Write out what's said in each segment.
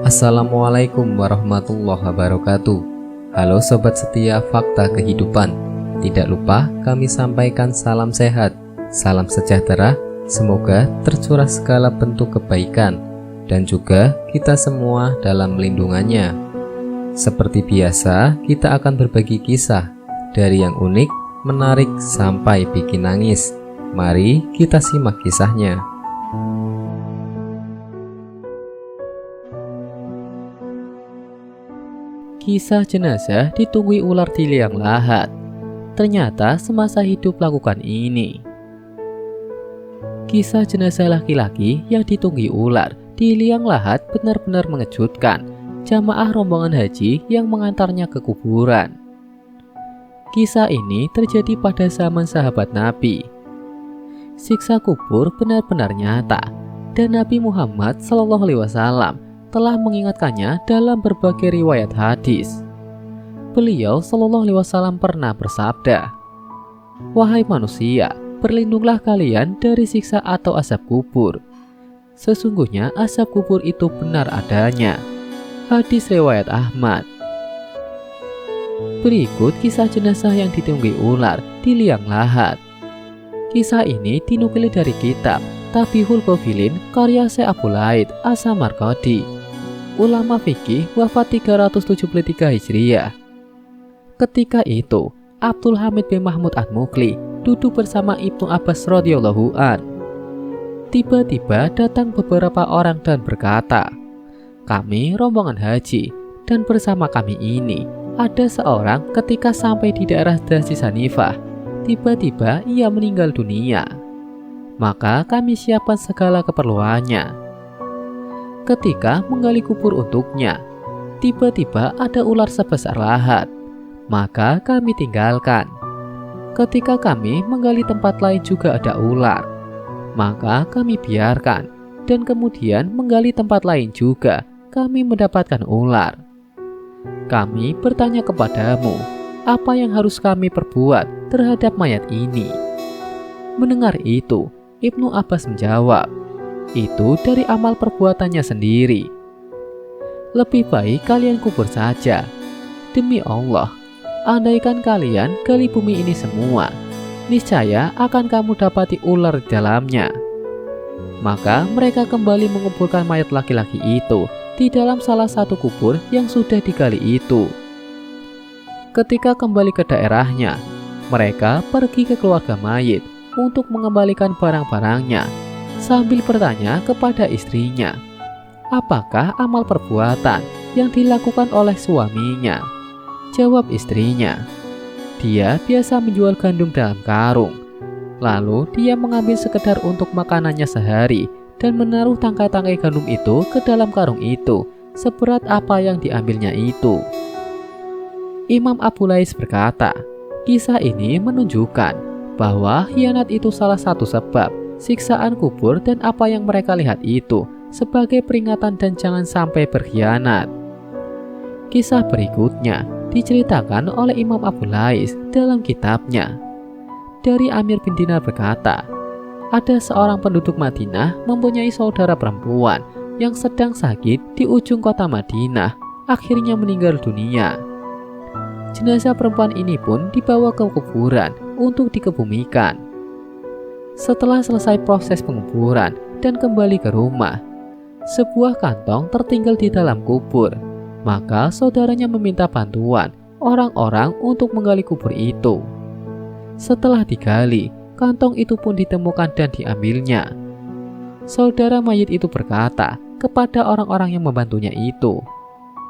Assalamualaikum warahmatullahi wabarakatuh. Halo sobat setia Fakta Kehidupan. Tidak lupa kami sampaikan salam sehat, salam sejahtera. Semoga tercurah segala bentuk kebaikan dan juga kita semua dalam lindungannya. Seperti biasa, kita akan berbagi kisah dari yang unik, menarik sampai bikin nangis. Mari kita simak kisahnya. Kisah jenazah ditunggui ular di liang lahat. Ternyata semasa hidup lakukan ini. Kisah jenazah laki-laki yang ditunggui ular di liang lahat benar-benar mengejutkan jamaah rombongan haji yang mengantarnya ke kuburan. Kisah ini terjadi pada zaman sahabat Nabi. Siksa kubur benar-benar nyata dan Nabi Muhammad SAW telah mengingatkannya dalam berbagai riwayat hadis. Beliau SAW pernah bersabda, "Wahai manusia, berlindunglah kalian dari siksa atau azab kubur. Sesungguhnya azab kubur itu benar adanya." Hadis riwayat Ahmad. Berikut kisah jenazah yang ditunggui ular di liang lahat. Kisah ini dinukil dari kitab Tabihul Ghafilin karya Syekh Abu Laid As-Samarqandi, ulama fikih wafat 373 Hijriah. Ketika itu, Abdul Hamid bin Mahmud An-Mukli duduk bersama Ibnu Abbas radhiyallahu an. Tiba-tiba datang beberapa orang dan berkata, "Kami rombongan haji dan bersama kami ini ada seorang ketika sampai di daerah Dzanifah, tiba-tiba ia meninggal dunia. Maka kami siapkan segala keperluannya. Ketika menggali kubur untuknya, tiba-tiba ada ular sebesar lahat. Maka kami tinggalkan. Ketika kami menggali tempat lain juga ada ular. Maka kami biarkan. Dan kemudian menggali tempat lain juga kami mendapatkan ular. Kami bertanya kepadamu, apa yang harus kami perbuat terhadap mayat ini?" Mendengar itu, Ibnu Abbas menjawab, "Itu dari amal perbuatannya sendiri. Lebih baik kalian kubur saja. Demi Allah, andaikan kalian gali bumi ini semua, niscaya akan kamu dapati ular di dalamnya." Maka mereka kembali menguburkan mayat laki-laki itu di dalam salah satu kubur yang sudah digali itu. Ketika kembali ke daerahnya, mereka pergi ke keluarga mayit untuk mengembalikan barang-barangnya, sambil bertanya kepada istrinya, apakah amal perbuatan yang dilakukan oleh suaminya. Jawab istrinya, "Dia biasa menjual gandum dalam karung. Lalu dia mengambil sekedar untuk makanannya sehari dan menaruh tangkai-tangkai gandum itu ke dalam karung itu, seberat apa yang diambilnya itu." Imam Abu Lais berkata, kisah ini menunjukkan bahwa khianat itu salah satu sebab siksaan kubur dan apa yang mereka lihat itu sebagai peringatan dan jangan sampai berkhianat. Kisah berikutnya diceritakan oleh Imam Abu Lais dalam kitabnya. Dari Amir bin Dinar berkata, ada seorang penduduk Madinah mempunyai saudara perempuan yang sedang sakit di ujung kota Madinah, akhirnya meninggal dunia. Jenazah perempuan ini pun dibawa ke kuburan untuk dikebumikan. Setelah selesai proses penguburan dan kembali ke rumah, sebuah kantong tertinggal di dalam kubur. Maka saudaranya meminta bantuan orang-orang untuk menggali kubur itu. Setelah digali, kantong itu pun ditemukan dan diambilnya. Saudara mayit itu berkata kepada orang-orang yang membantunya itu,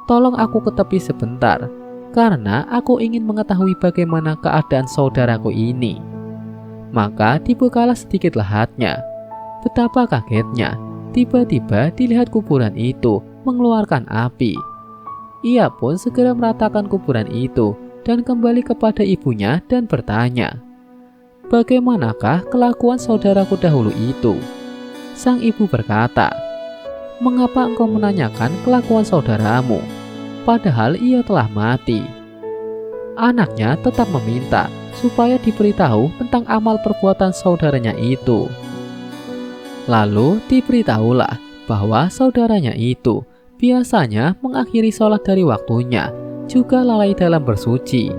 "Tolong aku ke tepi sebentar, karena aku ingin mengetahui bagaimana keadaan saudaraku ini." Maka dibukalah sedikit lahatnya. Betapa kagetnya, tiba-tiba dilihat kuburan itu mengeluarkan api. Ia pun segera meratakan kuburan itu dan kembali kepada ibunya dan bertanya, "Bagaimanakah kelakuan saudaraku dahulu itu?" Sang ibu berkata, "Mengapa engkau menanyakan kelakuan saudaramu? Padahal ia telah mati." Anaknya tetap meminta supaya diberitahu tentang amal perbuatan saudaranya itu. Lalu diberitahulah bahwa saudaranya itu biasanya mengakhiri sholat dari waktunya, juga lalai dalam bersuci.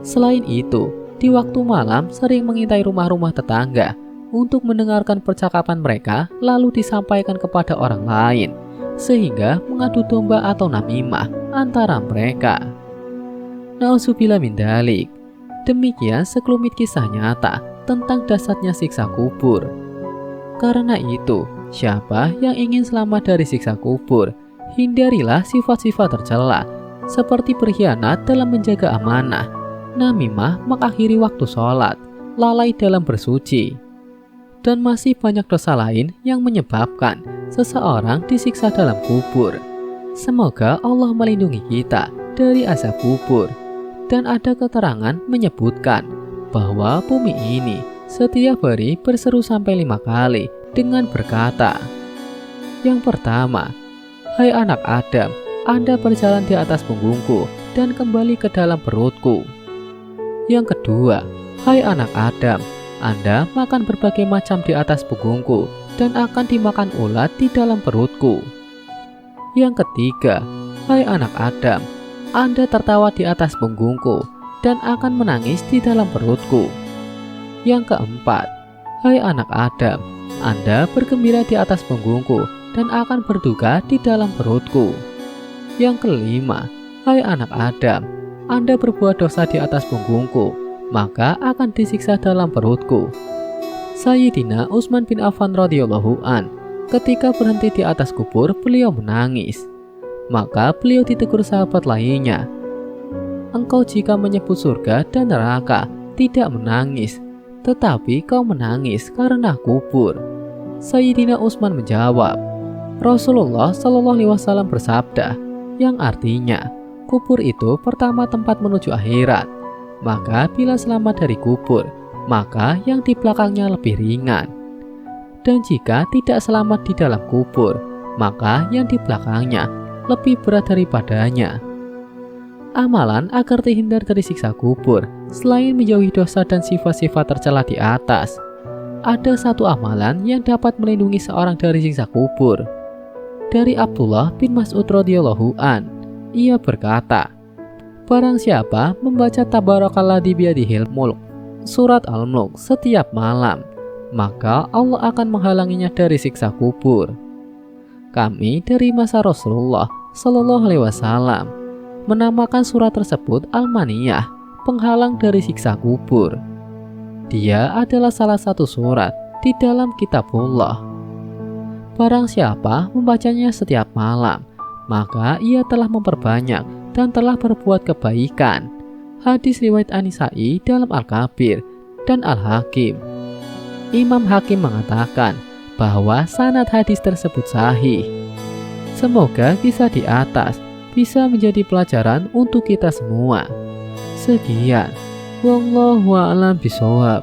Selain itu, di waktu malam sering mengintai rumah-rumah tetangga untuk mendengarkan percakapan mereka lalu disampaikan kepada orang lain, sehingga mengadu domba atau namimah antara mereka. Nauzubillah min dzalik. Demikian sekelumit kisah nyata tentang dahsyatnya siksa kubur. Karena itu, siapa yang ingin selamat dari siksa kubur, hindarilah sifat-sifat tercela seperti berkhianat dalam menjaga amanah, namimah mengakhiri waktu sholat, lalai dalam bersuci, dan masih banyak dosa lain yang menyebabkan seseorang disiksa dalam kubur. Semoga Allah melindungi kita dari azab kubur. Dan ada keterangan menyebutkan bahwa bumi ini setiap hari berseru sampai 5 kali dengan berkata, yang pertama, hai anak Adam, Anda berjalan di atas punggungku dan kembali ke dalam perutku. Yang kedua, hai anak Adam, Anda makan berbagai macam di atas punggungku dan akan dimakan ulat di dalam perutku. Yang ketiga, hai anak Adam, Anda tertawa di atas punggungku dan akan menangis di dalam perutku. Yang keempat, hai anak Adam, Anda bergembira di atas punggungku dan akan berduka di dalam perutku. Yang kelima, hai anak Adam, Anda berbuat dosa di atas punggungku, maka akan disiksa dalam perutku. Sayyidina Utsman bin Affan radhiyallahu an, ketika berhenti di atas kubur, beliau menangis. Maka beliau ditegur sahabat lainnya, engkau jika menyebut surga dan neraka tidak menangis, tetapi kau menangis karena kubur. Sayyidina Utsman menjawab, Rasulullah Shallallahu Alaihi Wasallam bersabda, yang artinya kubur itu pertama tempat menuju akhirat. Maka bila selamat dari kubur, maka yang di belakangnya lebih ringan. Dan jika tidak selamat di dalam kubur, maka yang di belakangnya lebih berat daripadanya. Amalan agar terhindar dari siksa kubur, selain menjauhi dosa dan sifat-sifat tercela di atas, ada satu amalan yang dapat melindungi seorang dari siksa kubur. Dari Abdullah bin Mas'ud radhiyallahu an, ia berkata, barang siapa membaca Tabarakalladzi biyadihil mulk, surat Al-Mulk setiap malam, maka Allah akan menghalanginya dari siksa kubur. Kami dari masa Rasulullah Shallallahu Alaihi Wasallam menamakan surat tersebut Al-Maniyah, penghalang dari siksa kubur. Dia adalah salah satu surat di dalam kitabullah. Barang siapa membacanya setiap malam, maka ia telah memperbanyak dan telah berbuat kebaikan. Hadis riwayat An-Nisa'i dalam Al-Kabir dan Al-Hakim. Imam Hakim mengatakan bahwa sanad hadis tersebut sahih. Semoga kisah di atas bisa menjadi pelajaran untuk kita semua. Sekian, wallahu a'lam bishawab.